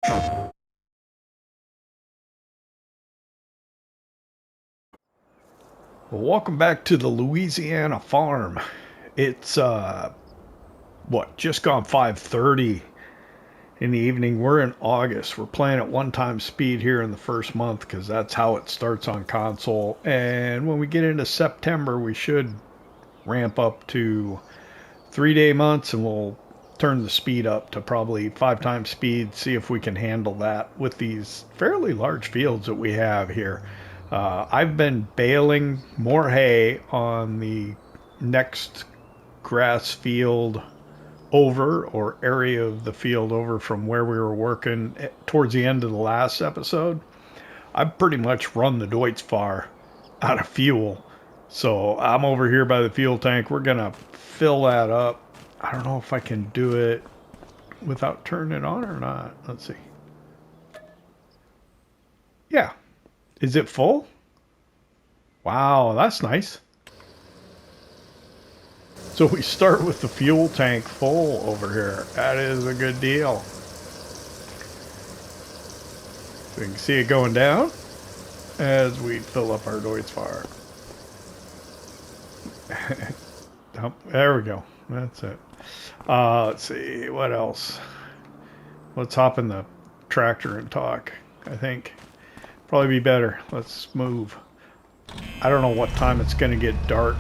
Well, welcome back to the Louisiana Farm. It's just gone 5:30 in the evening. We're in August. We're playing at 1x speed here in the first month because that's how it starts on console. And when we get into September, we should ramp up to 3-day months, and we'll turn the speed up to probably 5x speed. See if we can handle that with these fairly large fields that we have here. I've been baling more hay on the next grass field over, or area of the field over from where we were working towards the end of the last episode. I've pretty much run the Deutz-Fahr out of fuel. So I'm over here by the fuel tank. We're going to fill that up. I don't know if I can do it without turning it on or not. Let's see. Yeah. Is it full? Wow, that's nice. So we start with the fuel tank full over here. That is a good deal. So you can see it going down as we fill up our Deutz-Fahr. Oh, there we go. That's it. Let's see, what else? Let's hop in the tractor and talk, I think. Probably be better. Let's move. I don't know what time it's going to get dark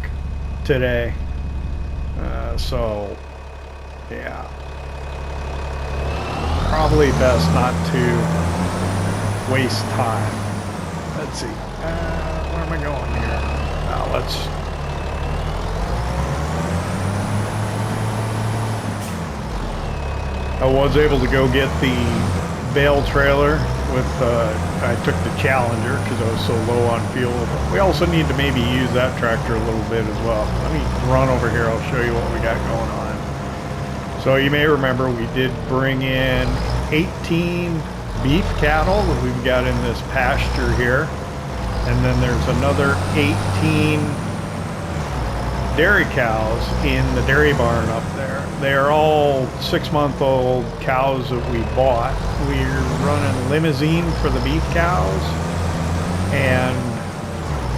today. So, yeah. Probably best not to waste time. Let's see. Where am I going here? I was able to go get the bale trailer with, I took the Challenger because I was so low on fuel. But we also need to maybe use that tractor a little bit as well. Let me run over here. I'll show you what we got going on. So you may remember we did bring in 18 beef cattle that we've got in this pasture here. And then there's another 18 dairy cows in the dairy barn up there. They are all 6-month-old cows that we bought. We're running limousine for the beef cows and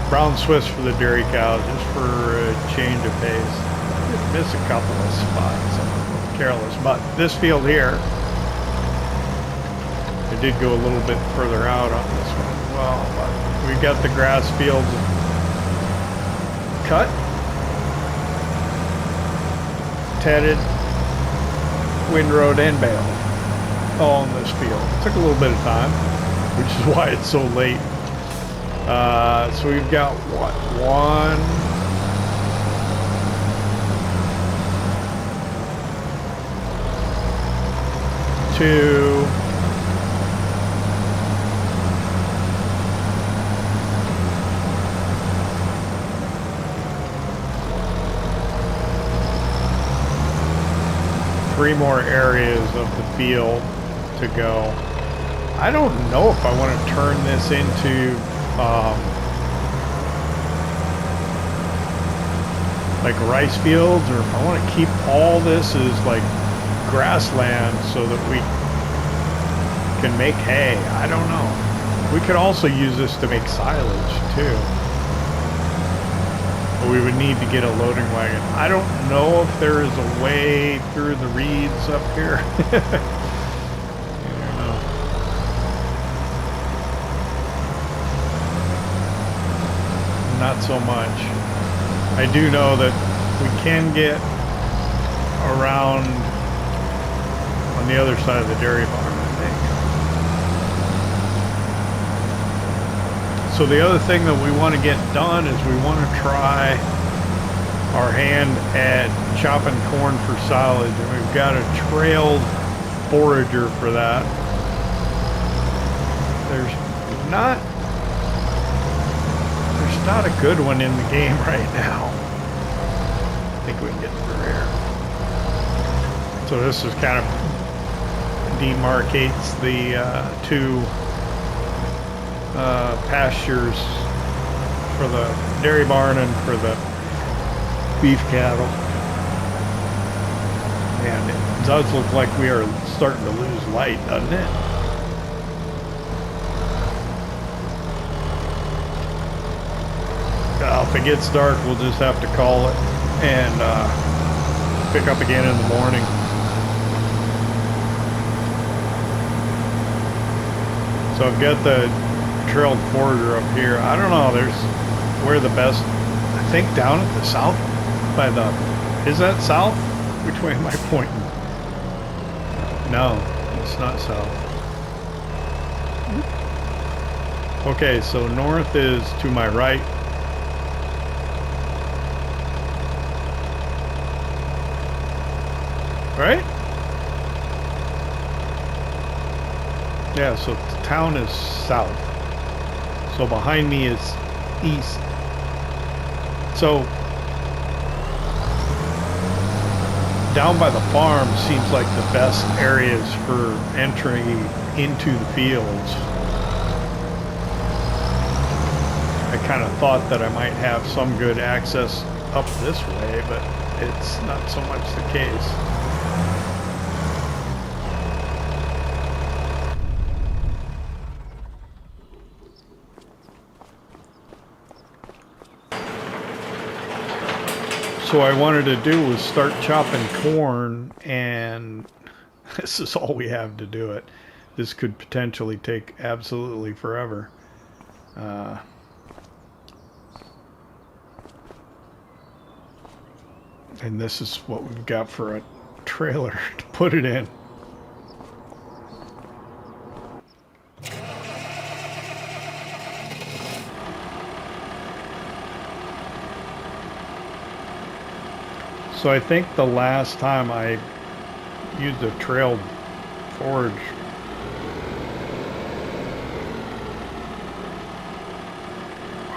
brown Swiss for the dairy cows, just for a change of pace. Did miss a couple of spots. I'm a little careless, but this field here, I did go a little bit further out on this one as well, but we've got the grass fields cut, tedded, windrowed, and baled all in this field. It took a little bit of time, which is why it's so late. So we've got what? 1, 2, 3 more areas of the field to go. I don't know if I want to turn this into like rice fields, or if I want to keep all this as like grassland so that we can make hay. I don't know. We could also use this to make silage too. But we would need to get a loading wagon. I don't know if there is a way through the reeds up here. I don't know. Not so much. I do know that we can get around on the other side of the dairy farm, I think. So the other thing that we want to get done is we want to try our hand at chopping corn for silage, and we've got a trailed forager for that. There's not a good one in the game right now. I think we can get through here. So this is kind of demarcates the two pastures for the dairy barn and for the beef cattle. And it does look like we are starting to lose light, doesn't it? if it gets dark, we'll just have to call it and pick up again in the morning. So I've got the trailed forager up here. I don't know, there's where the best, I think down at the south by the, is that south? Which way am I pointing? No, it's not south. Okay, so north is to my right. Right? Yeah, so the town is south. So behind me is east. So down by the farm seems like the best areas for entering into the fields. I kind of thought that I might have some good access up this way, but it's not so much the case. So what I wanted to do was start chopping corn, and this is all we have to do it. This could potentially take absolutely forever. And this is what we've got for a trailer to put it in. So I think the last time I used a trailed forage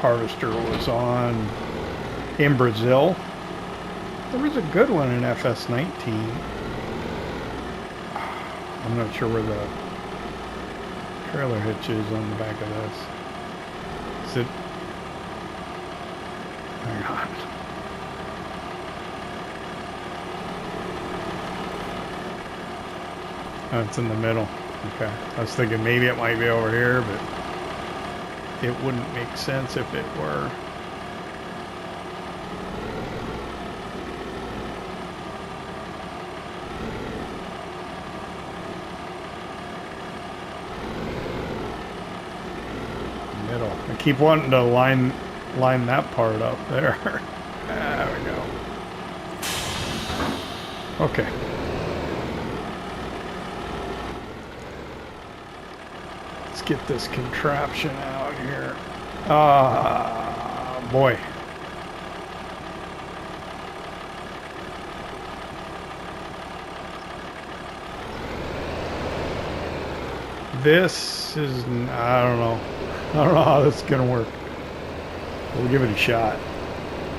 harvester was in Brazil. There was a good one in FS19. I'm not sure where the trailer hitch is on the back of this. Is it? Hang on. Oh, it's in the middle. Okay. I was thinking maybe it might be over here, but it wouldn't make sense if it were. Middle. I keep wanting to line that part up there. There we go. Okay. Get this contraption out here. Boy. This is, I don't know how this is gonna work. We'll give it a shot.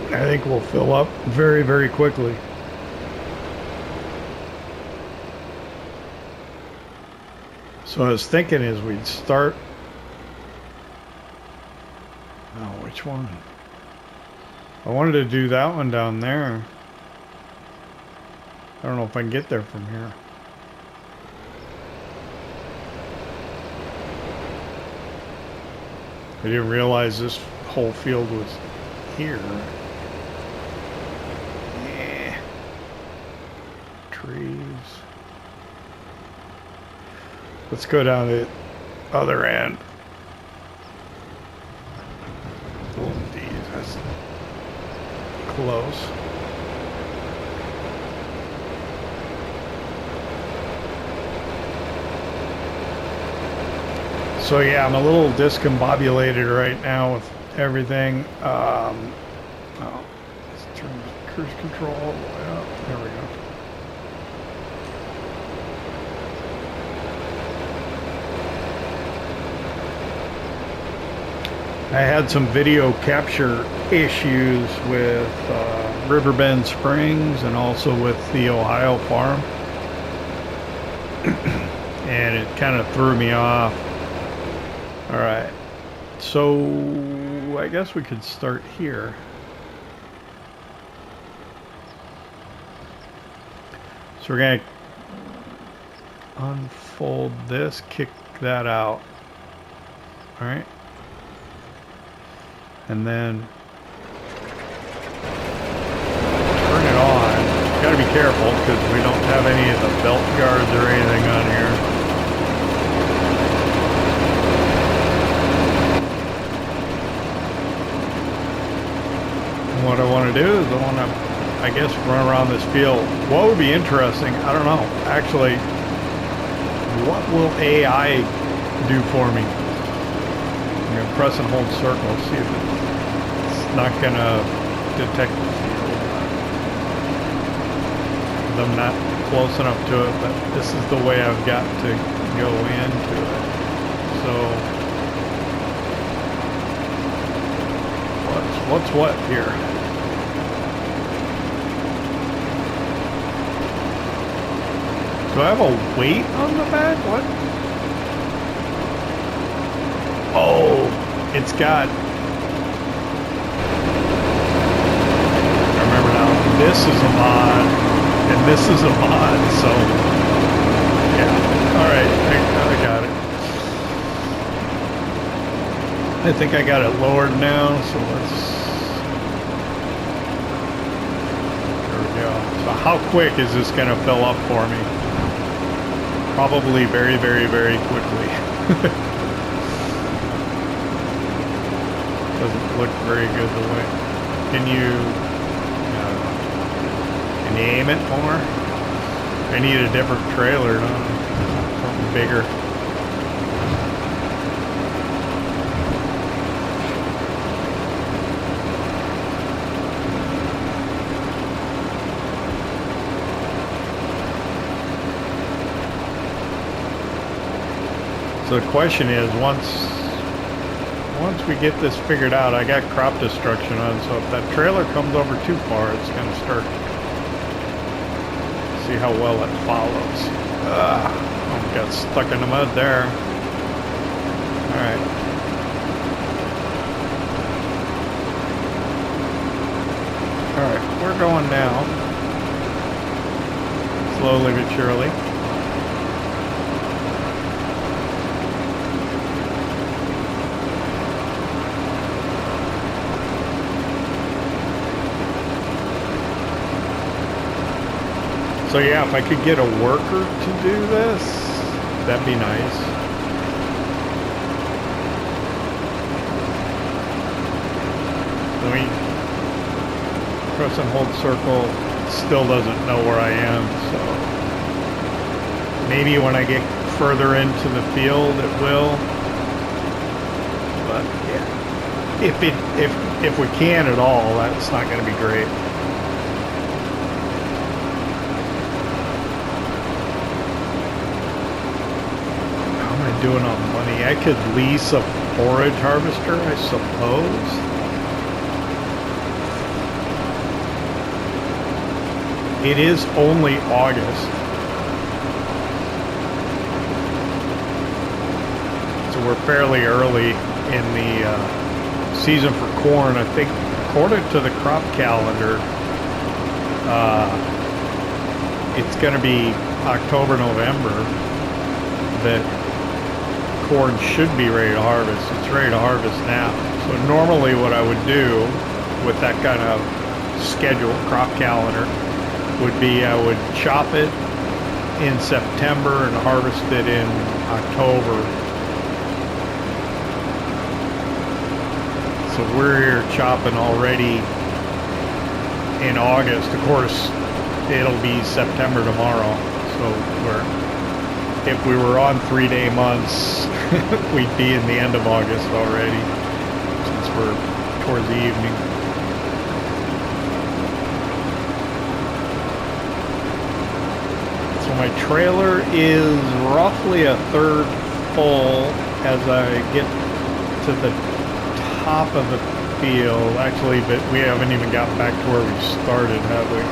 I think we'll fill up very, very quickly. So I was thinking is we'd start, oh, which one? I wanted to do that one down there. I don't know if I can get there from here. I didn't realize this whole field was here. Yeah. Trees. Let's go down the other end. Oh, geez, that's close. So yeah, I'm a little discombobulated right now with everything. Oh, let's turn the cruise control all the way up. There we go. I had some video capture issues with Riverbend Springs and also with the Ohio farm. And it kind of threw me off. All right, so I guess we could start here. So we're gonna unfold this, kick that out. All right. And then to be careful because we don't have any of the belt guards or anything on here. What I want to do is I want to, I guess, run around this field. What would be interesting, I don't know, actually, what will AI do for me? I'm going to press and hold circle, see if it's not going to detect the field. I'm not close enough to it, but this is the way I've got to go into it. So, what's what here? Do I have a weight on the back? What? Oh, it's got... I remember now, this is a mod, and this is a mod, so... Yeah, alright, I got it. I think I got it lowered now, so let's... There we go. So how quick is this going to fill up for me? Probably very, very, very quickly. Doesn't look very good the way. Can you aim it more? I need a different trailer, something bigger. So the question is, once we get this figured out, I got crop destruction on, so if that trailer comes over too far, it's going to start. See how well it follows. Oh, got stuck in the mud there. Alright. Alright, we're going now. Slowly but surely. So yeah, if I could get a worker to do this, that'd be nice. Let me press and hold circle. It still doesn't know where I am, so maybe when I get further into the field it will. But yeah, if we can at all, that's not going to be great. Doing on money. I could lease a forage harvester, I suppose. It is only August. So we're fairly early in the season for corn. I think according to the crop calendar, it's going to be October, November that corn should be ready to harvest. It's ready to harvest now. So normally what I would do with that kind of schedule, crop calendar, would be I would chop it in September and harvest it in October. So we're here chopping already in August. Of course, it'll be September tomorrow. So if we were on 3-day months, we'd be in the end of August already, since we're towards the evening. So my trailer is roughly a third full as I get to the top of the field. Actually, but we haven't even gotten back to where we started, have we?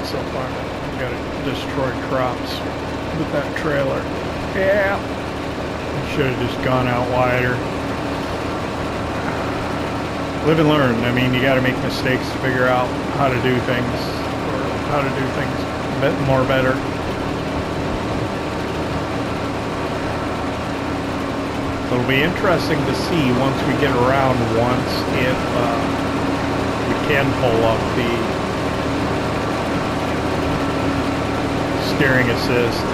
I'm gonna destroy crops with that trailer. Yeah, I should have just gone out wider. Live and learn. I mean, you got to make mistakes to figure out how to do things, or how to do things more better. It'll be interesting to see once we get around once if we can pull up the steering assist.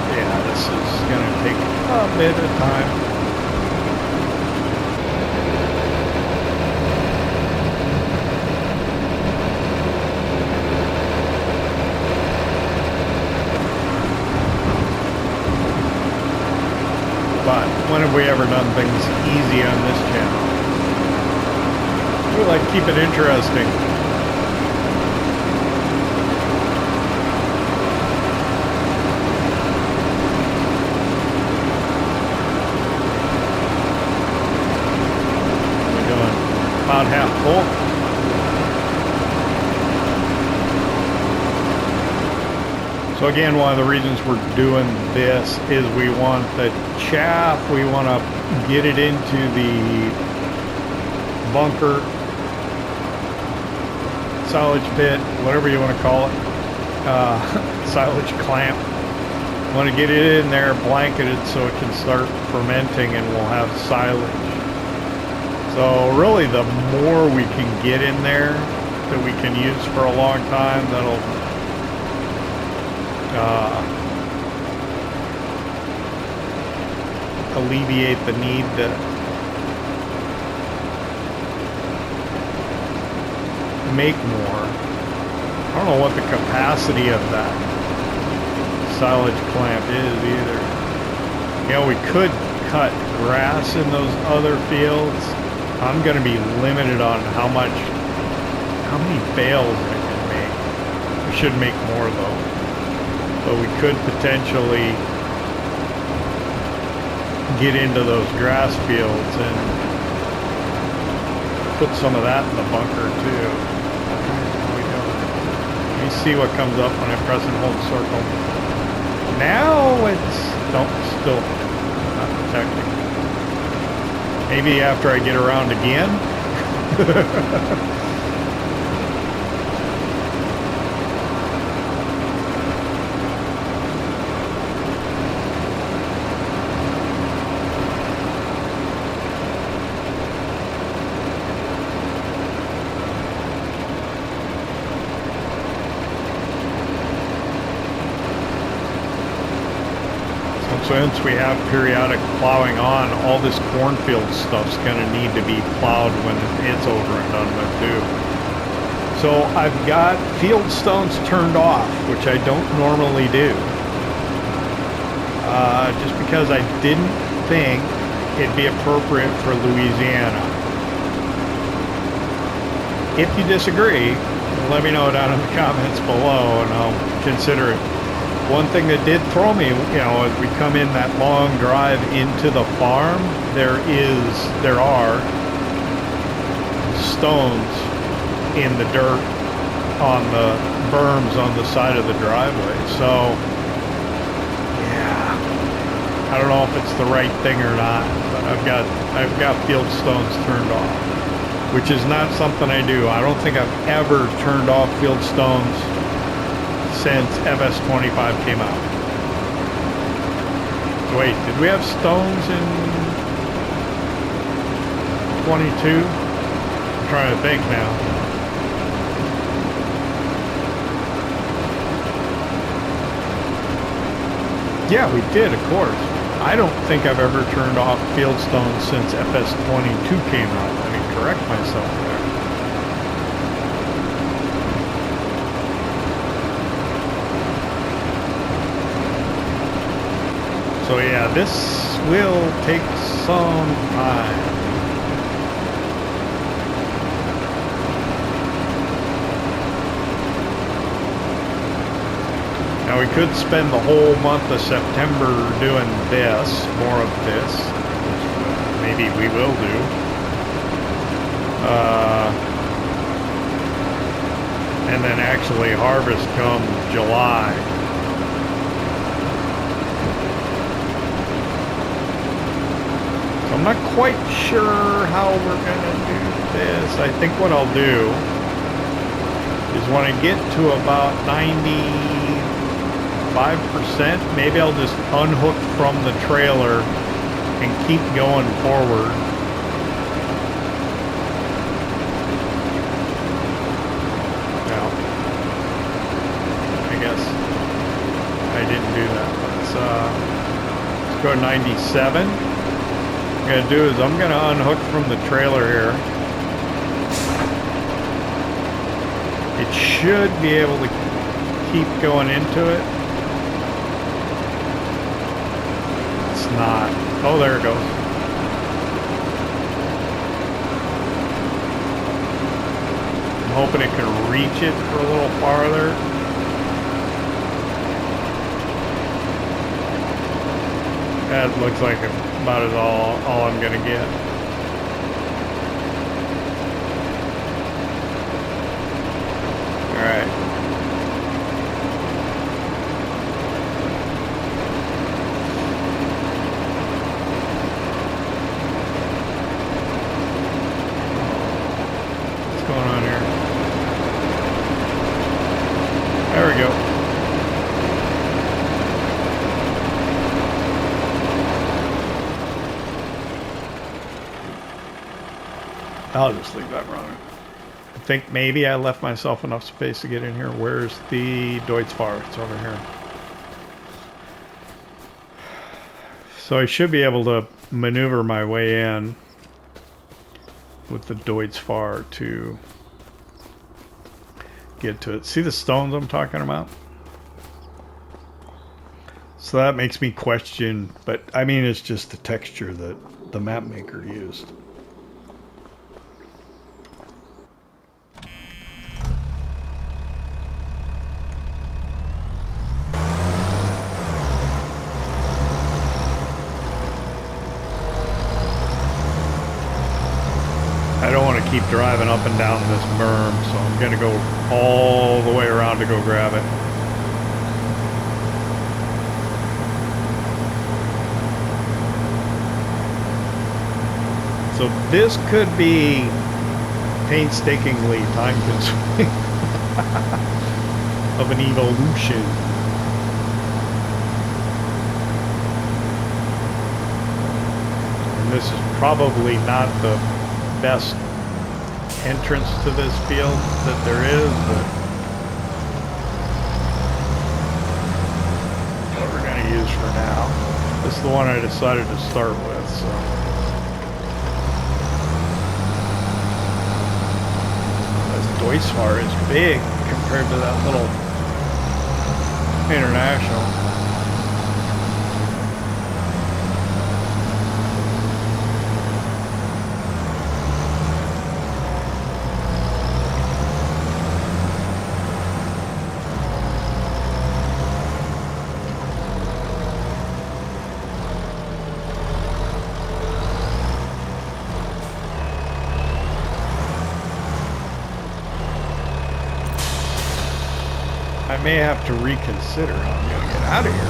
Yeah, this is going to take a bit of time. But when have we ever done things easy on this channel? We like to keep it interesting. What are we doing? About half full. So again, one of the reasons we're doing this is we want the chaff, we want to get it into the bunker, silage pit, whatever you want to call it, silage clamp. Want to get it in there, blanketed so it can start fermenting and we'll have silage. So really the more we can get in there that we can use for a long time, that'll alleviate the need to make more. I don't know what the capacity of that silage clamp is either. You know, we could cut grass in those other fields. I'm going to be limited on how many bales I can make. We should make more though. But we could potentially get into those grass fields and put some of that in the bunker too. Let me see what comes up when I press and hold circle. Now it's, nope, still not detecting. Maybe after I get around again. Since we have periodic plowing on, all this cornfield stuff's going to need to be plowed when it's over and done with too. So I've got field stones turned off, which I don't normally do. Just because I didn't think it'd be appropriate for Louisiana. If you disagree, let me know down in the comments below and I'll consider it. One thing that did throw me, you know, as we come in that long drive into the farm, there are stones in the dirt on the berms on the side of the driveway. So, yeah, I don't know if it's the right thing or not, but I've got field stones turned off, which is not something I do. I don't think I've ever turned off field stones since FS25 came out. So wait, did we have stones in 22? I'm trying to think now. Yeah, we did, of course. I don't think I've ever turned off field stones since FS22 came out. Let me correct myself there. So yeah, this will take some time. Now we could spend the whole month of September doing this, more of this, which maybe we will do. And then actually harvest come July. I'm not quite sure how we're gonna do this. I think what I'll do is when I get to about 90, 5%. Maybe I'll just unhook from the trailer and keep going forward. No. I guess I didn't do that. Let's go 97. What I'm going to do is I'm going to unhook from the trailer here. It should be able to keep going into it. It's not. Oh, there it goes. I'm hoping it can reach it for a little farther. That looks like about as all I'm gonna get. All right. There we go. I'll just leave that running. I think maybe I left myself enough space to get in here. Where's the Deutz-Fahr? It's over here. So I should be able to maneuver my way in with the Deutz-Fahr to get to it. See the stones I'm talking about? So that makes me question, but I mean it's just the texture that the map maker used. I don't want to keep driving up and down this berm, so I'm going to go all the way around to go grab it. So this could be painstakingly time-consuming of an evolution. And this is probably not the best entrance to this field that there is, but what we're going to use for now. This is the one I decided to start with, so. This Deutz-Fahr is big compared to that little International. I may have to reconsider how I'm going to get out of here.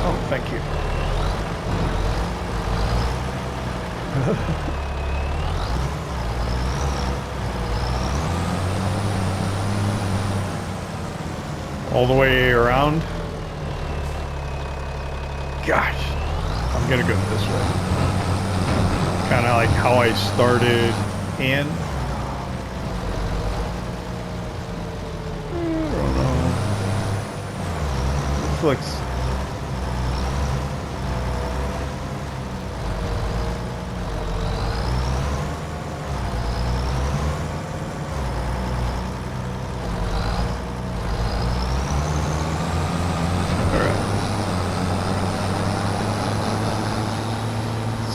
Oh, thank you. All the way around. Gosh, I'm going to go this way. Kind of like how I started in. Looks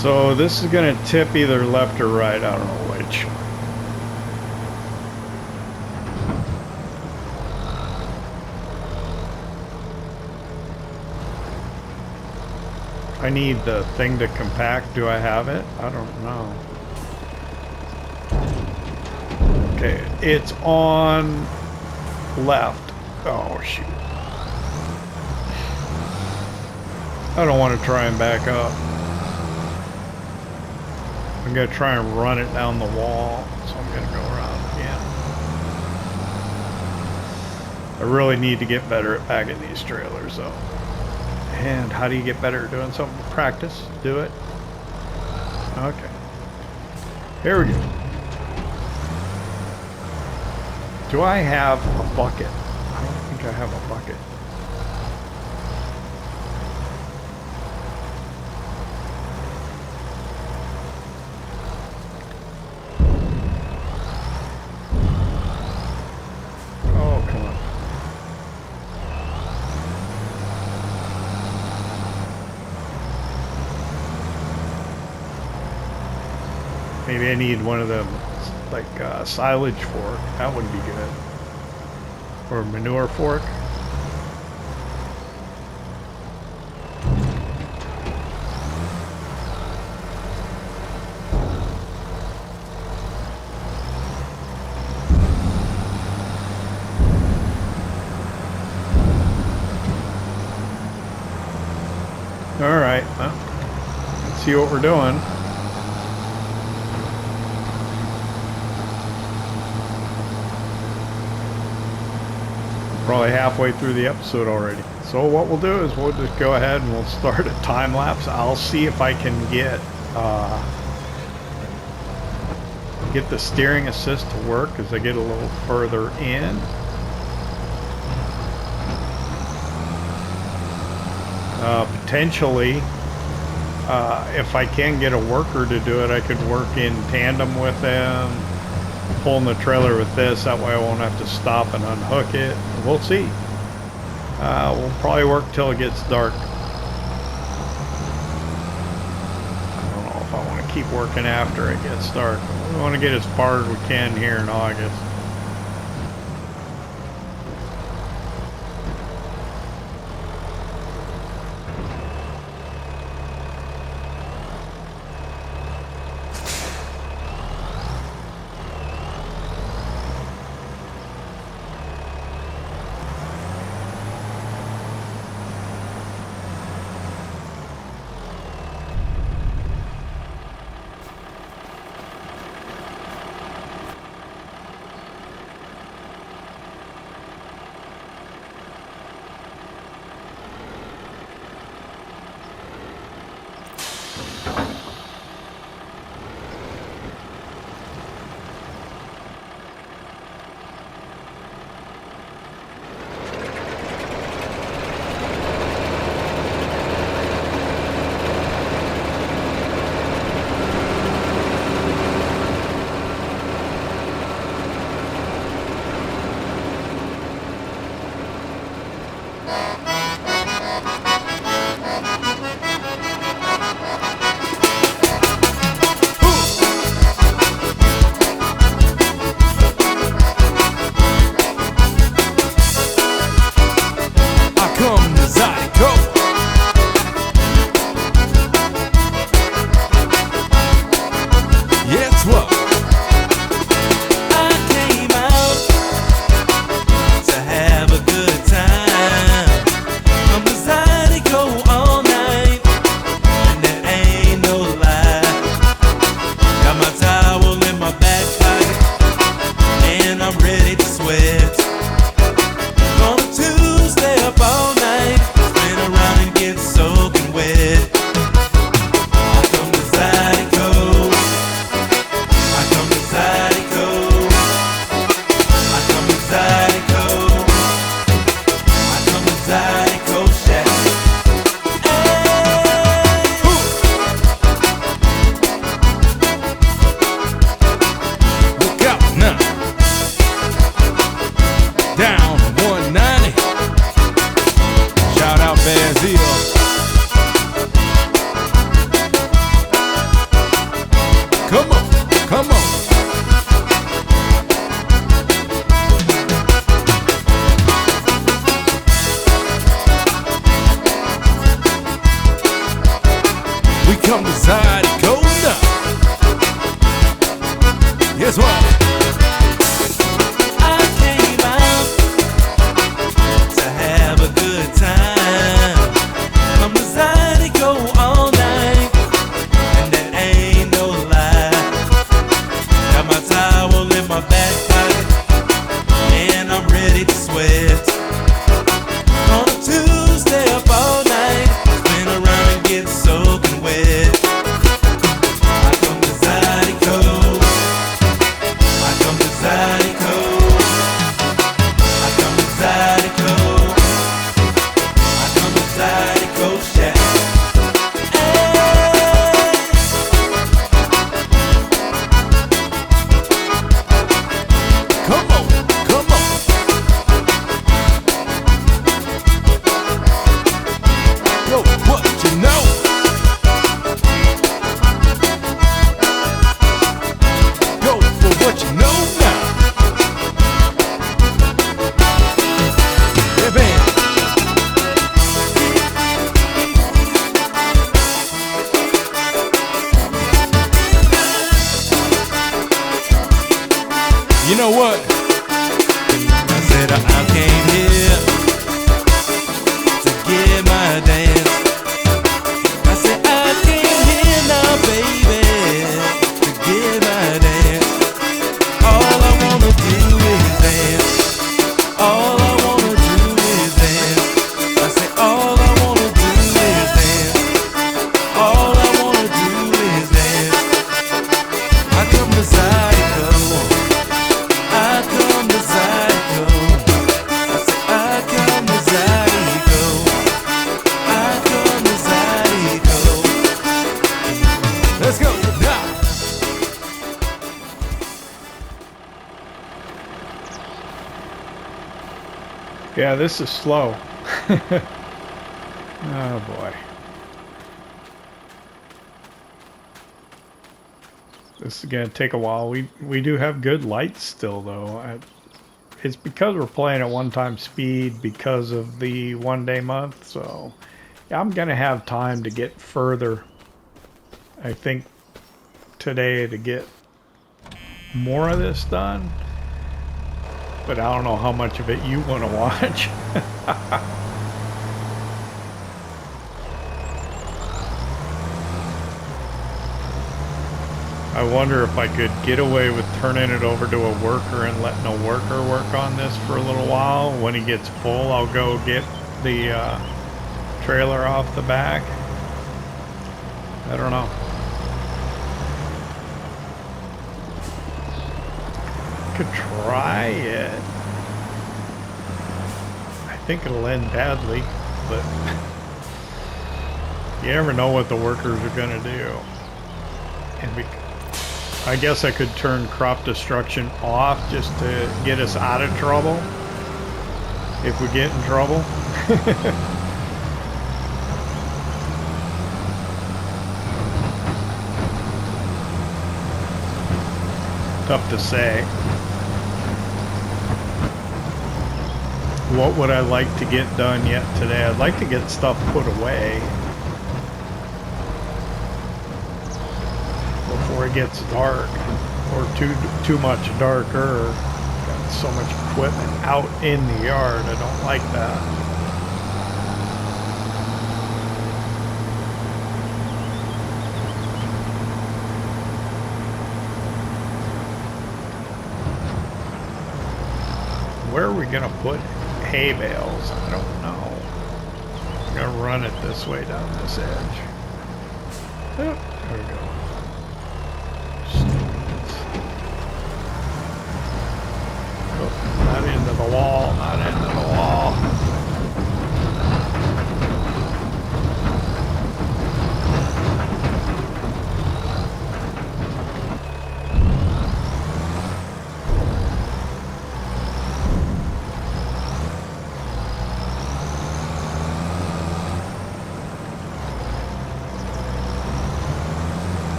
so this is going to tip either left or right, I don't know which. I need the thing to compact. Do I have it? I don't know. Okay, it's on left. Oh, shoot. I don't want to try and back up. I'm going to try and run it down the wall, so I'm going to go around again. I really need to get better at bagging these trailers though. And how do you get better at doing something? Practice. Do it. Okay. Here we go. Do I have a bucket? I don't think I have a bucket. Oh, come on. Maybe I need one of them, like silage fork. That would be good. Or manure fork. All right, well, let's see what we're doing. Probably halfway through the episode already. So what we'll do is we'll just go ahead and we'll start a time lapse. I'll see if I can get the steering assist to work as I get a little further in. Potentially, if I can get a worker to do it, I could work in tandem with them, pulling the trailer with this. That way I won't have to stop and unhook it. We'll see. We'll probably work till it gets dark. I don't know if I want to keep working after it gets dark. We want to get as far as we can here in August. come to Zydeco now. Guess what? I came out to have a good time. Come to Zydeco all night, and that ain't no lie. Got my towel in my back pocket, and I'm ready to sweat. Yeah, this is slow. Oh boy. This is gonna take a while. We do have good lights still though. It's because we're playing at one time speed because of the 1 day month, so yeah, I'm gonna have time to get further. I think today to get more of this done, but I don't know how much of it you want to watch. I wonder if I could get away with turning it over to a worker and letting a worker work on this for a little while. When he gets full, I'll go get the trailer off the back. I don't know. Could try it. I think it'll end badly, but you never know what the workers are gonna do. And I guess I could turn crop destruction off just to get us out of trouble if we get in trouble. Tough to say. What would I like to get done yet today? I'd like to get stuff put away before it gets dark, or too much darker. Got so much equipment out in the yard. I don't like that. Where are we gonna put hay bales? I don't know. I'm gonna run it this way down this edge. Oh, there we go. Oh, not into the wall, not into the wall.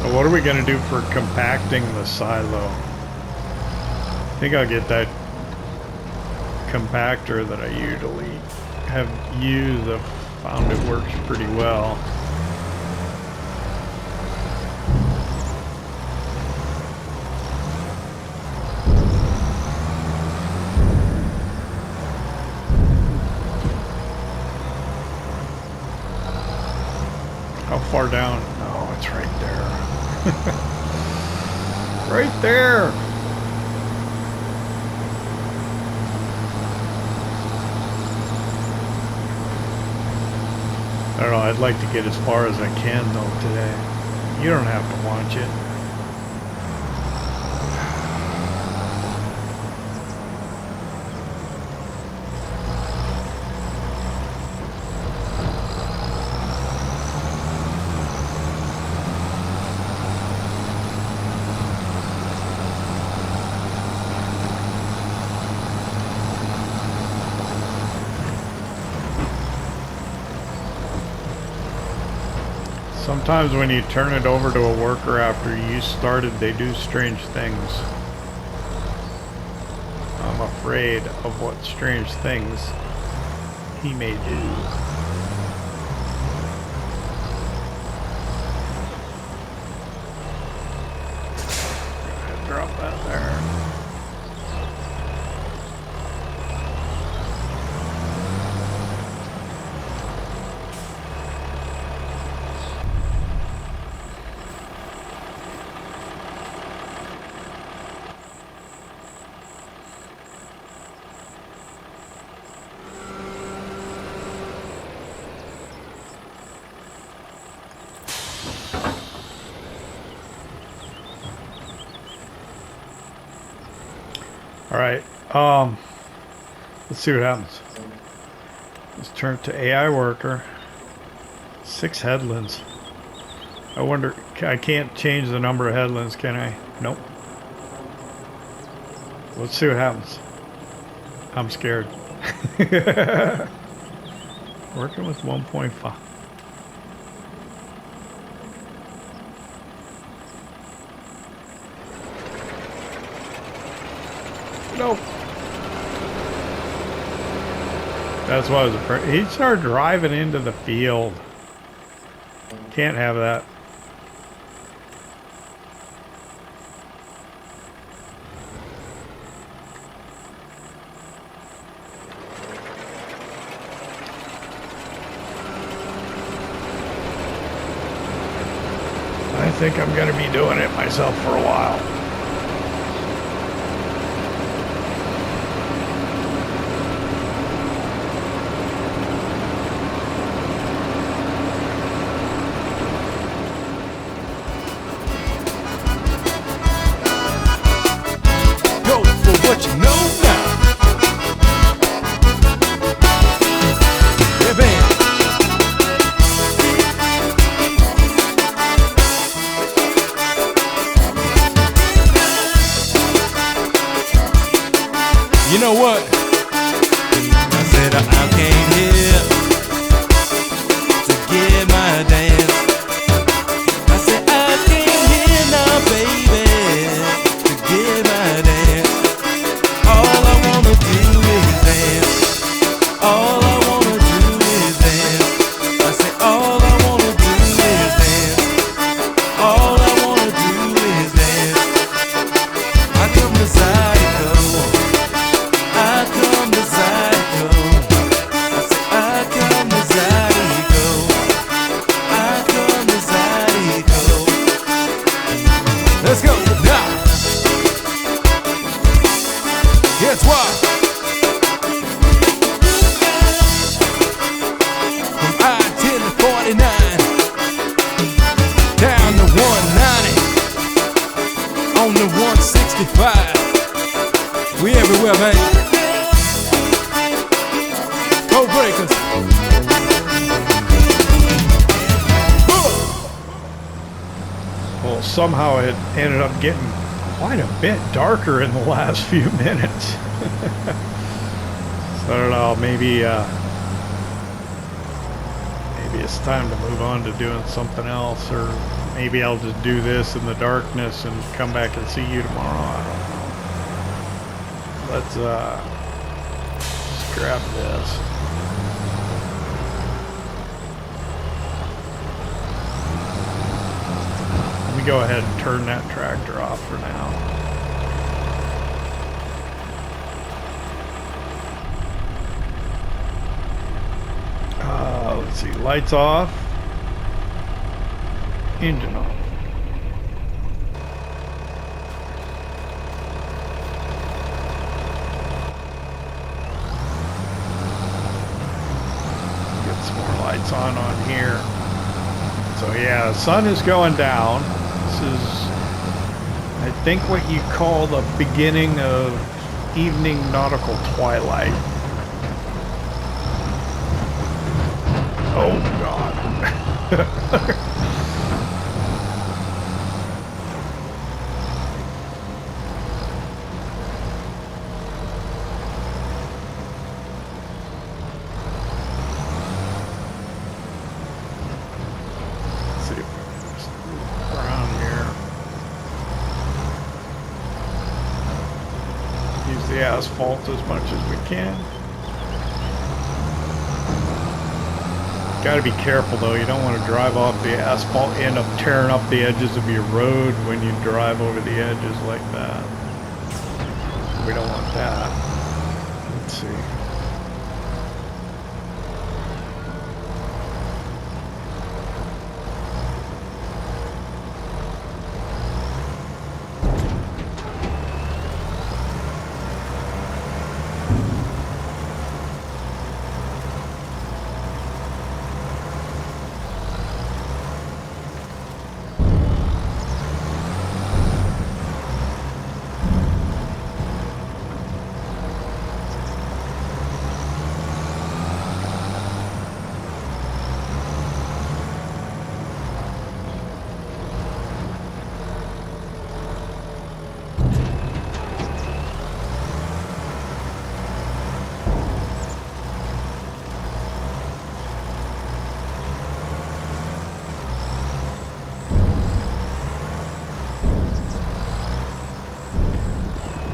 What are we going to do for compacting the silo? I think I'll get that compactor that I usually have used. I've found it works pretty well. How far down? Oh, it's right there. Right there. I don't know, I'd like to get as far as I can though today. You don't have to watch it. Sometimes when you turn it over to a worker after you started, they do strange things. I'm afraid of what strange things he may do. Go ahead, drop that there. Alright, let's see what happens. Let's turn it to AI worker. 6 headlands. I wonder, I can't change the number of headlands, can I? Nope. Let's see what happens. I'm scared. Working with 1.5. Nope. That's why I was afraid. He started driving into the field. Can't have that. I think I'm going to be doing it myself for a while. Go for what you know now. Yeah, man. You know what? I said I came here to get my dance. I said I came here now, baby, to get my dance. All I wanna do is dance. All I wanna do is dance. I said all I wanna do is dance. All I wanna do is dance. I come to Zydeco. I come to Zydeco. I say I come to Zydeco. I come to Zydeco. Let's go now. Guess what? From I-10 to 49 down to 190 on the 165. We everywhere, man. Go breakers. Well, somehow it ended up getting quite a bit darker in the last few minutes. So I don't know, maybe it's time to move on to doing something else, or maybe I'll just do this in the darkness and come back and see you tomorrow. I don't know. Let's just grab this. Let me go ahead and turn that tractor off for now. Let's see, lights off, engine on. Get some more lights on here. So yeah, the sun is going down. This is, I think, what you call the beginning of evening nautical twilight. Oh God. Let's see if we can just move around here. Use the asphalt as much as we can. Got to be careful though, you don't want to drive off the asphalt, end up tearing up the edges of your road when you drive over the edges like that. We don't want that. Let's see.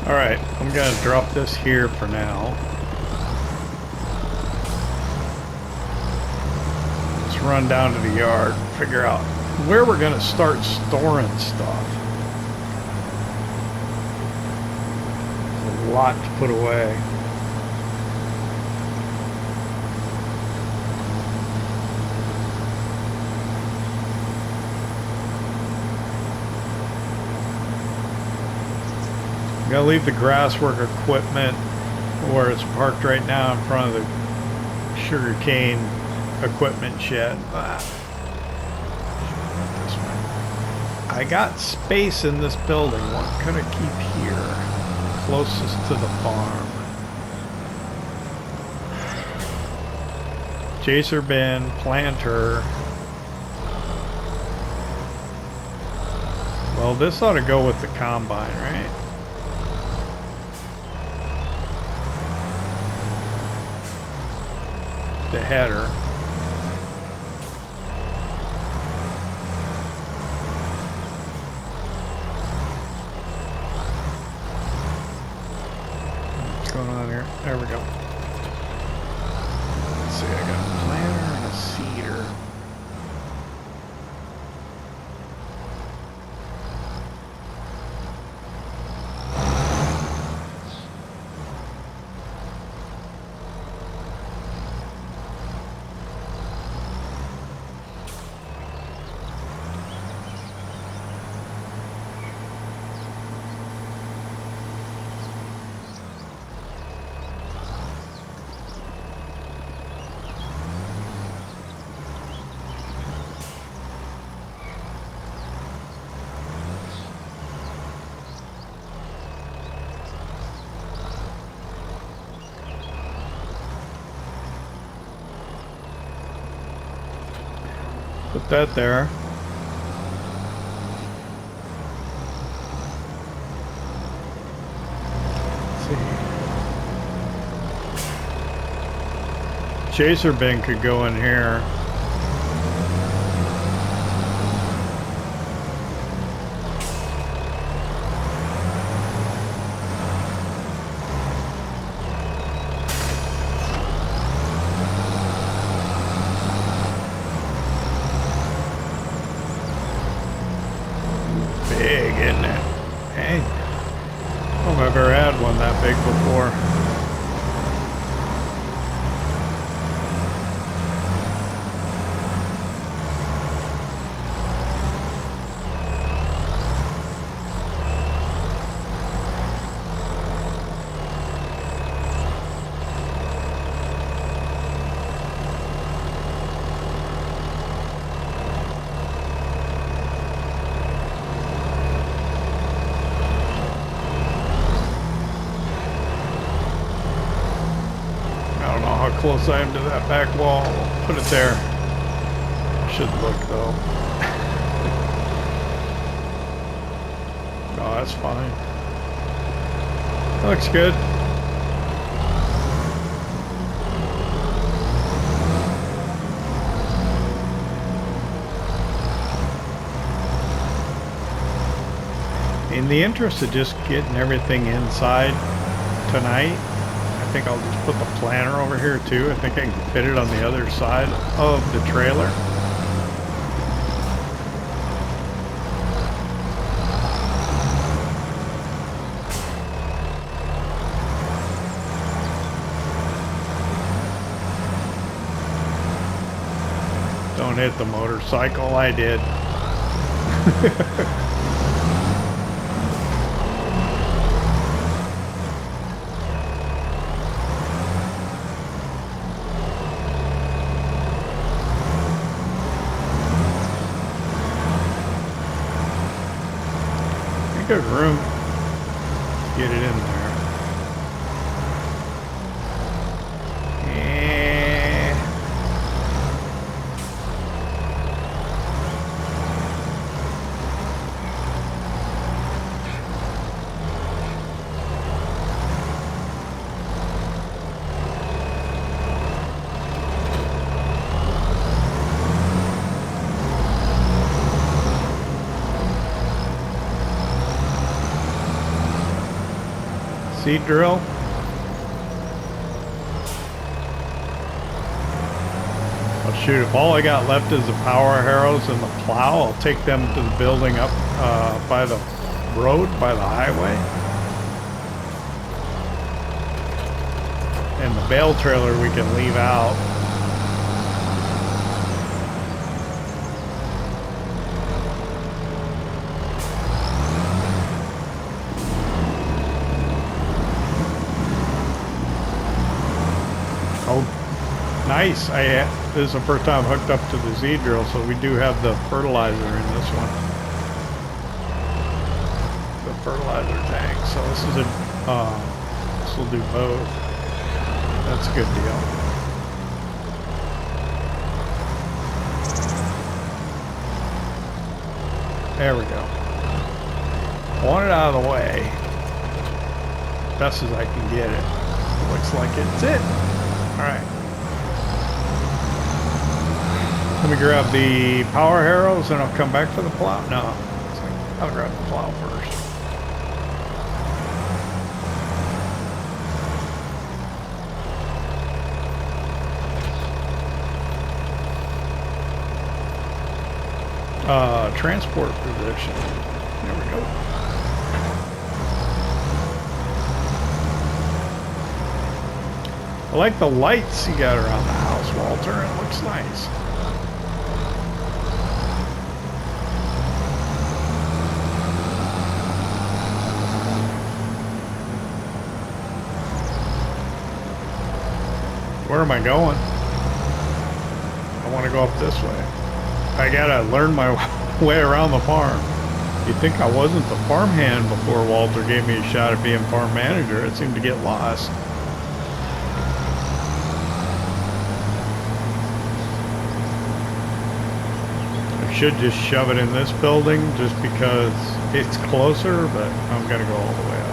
Alright, I'm gonna drop this here for now. Let's run down to the yard and figure out where we're gonna start storing stuff. There's a lot to put away. I'm gonna leave the grasswork equipment where it's parked right now in front of the sugarcane equipment shed. I got space in this building. What could I keep here? Closest to the farm. Chaser bin, planter. Well, this ought to go with the combine, right? The header. What's going on here? There we go. Let's see, I got a planter and a seeder. Put that there. Let's see. Chaser bin could go in here. That big before. Close I am to that back wall. Put it there. Should look though. Oh, that's fine. That looks good. In the interest of just getting everything inside tonight, I think I'll just put the planter over here too. I think I can fit it on the other side of the trailer. Don't hit the motorcycle. I did. Good room. Get it in there. Seed drill. Oh shoot, if all I got left is the power harrows and the plow, I'll take them to the building up by the road, by the highway. And the bale trailer we can leave out. Oh, nice. This is the first time I'm hooked up to the Z drill, so we do have the fertilizer in this one. The fertilizer tank. So this is this will do both. That's a good deal. There we go. Want it out of the way. Best as I can get it. Looks like it's it. Alright. Let me grab the power harrows and I'll come back for the plow. No. I'll grab the plow first. Transport position. There we go. I like the lights you got around the house, Walter. It looks nice. Where am I going? I want to go up this way. I gotta learn my way around the farm. You'd think I wasn't the farmhand before Walter gave me a shot at being farm manager. It seemed to get lost. I should just shove it in this building just because it's closer, but I'm gonna go all the way up.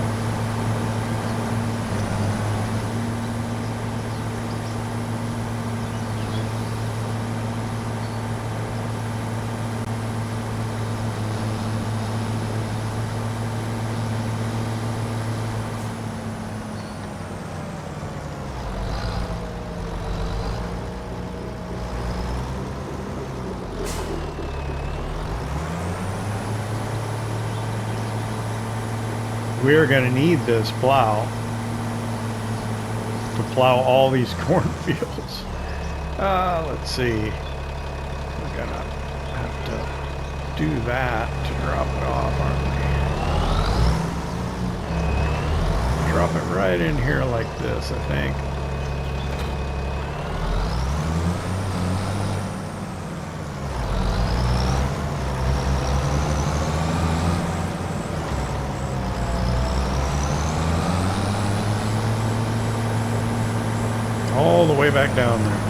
We are going to need this plow to plow all these cornfields. Let's see. We're going to have to do that to drop it off, aren't we? Drop it right in here like this, I think. All the way back down there.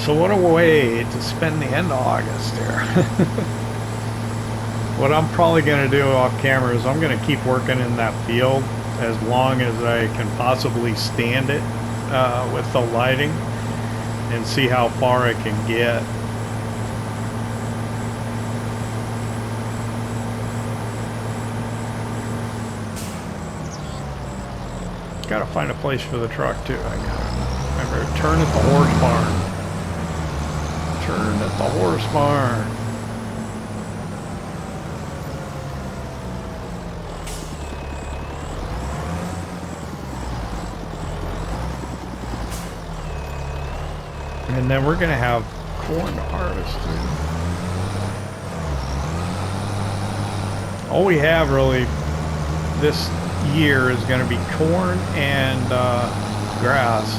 So what a way to spend the end of August here. What I'm probably going to do off camera is I'm going to keep working in that field as long as I can possibly stand it with the lighting and see how far I can get. Gotta find a place for the truck too. I better turn at the horse barn. Turn at the horse barn. And then we're gonna have corn to harvest too. All we have really this year is going to be corn and grass.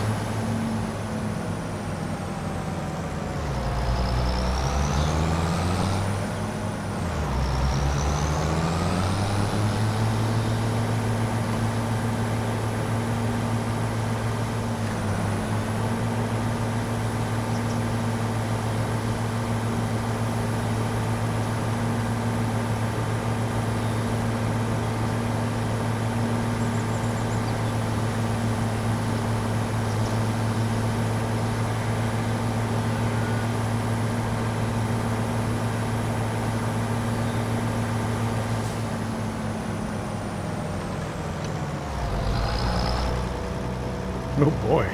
Oh boy.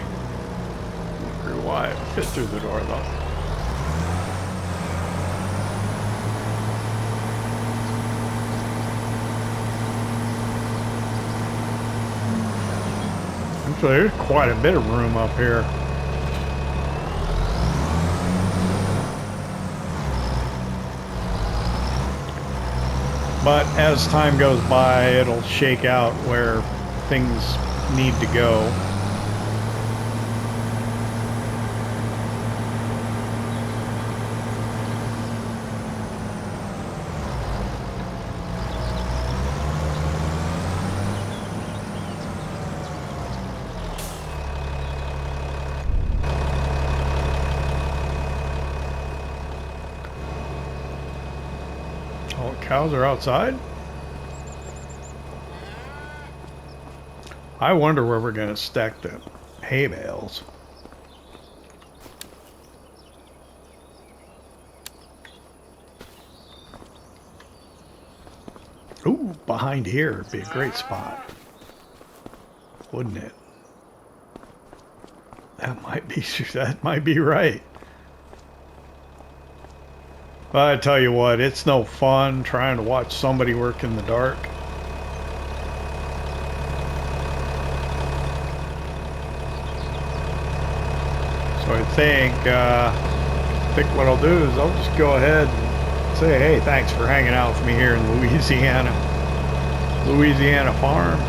Pretty wide. Fit through the door though. Actually, there's quite a bit of room up here. But as time goes by, it'll shake out where things need to go. All the cows are outside. I wonder where we're going to stack the hay bales. Ooh, behind here would be a great spot. Wouldn't it? That might be right. But I tell you what, it's no fun trying to watch somebody work in the dark. So I think what I'll do is I'll just go ahead and say, hey, thanks for hanging out with me here in Louisiana Farm.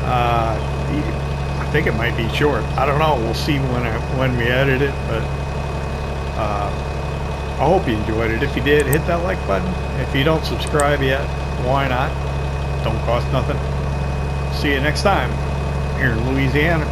I think it might be short. I don't know. We'll see when we edit it, but I hope you enjoyed it. If you did, hit that like button. If you don't subscribe yet, why not? Don't cost nothing. See you next time here in Louisiana.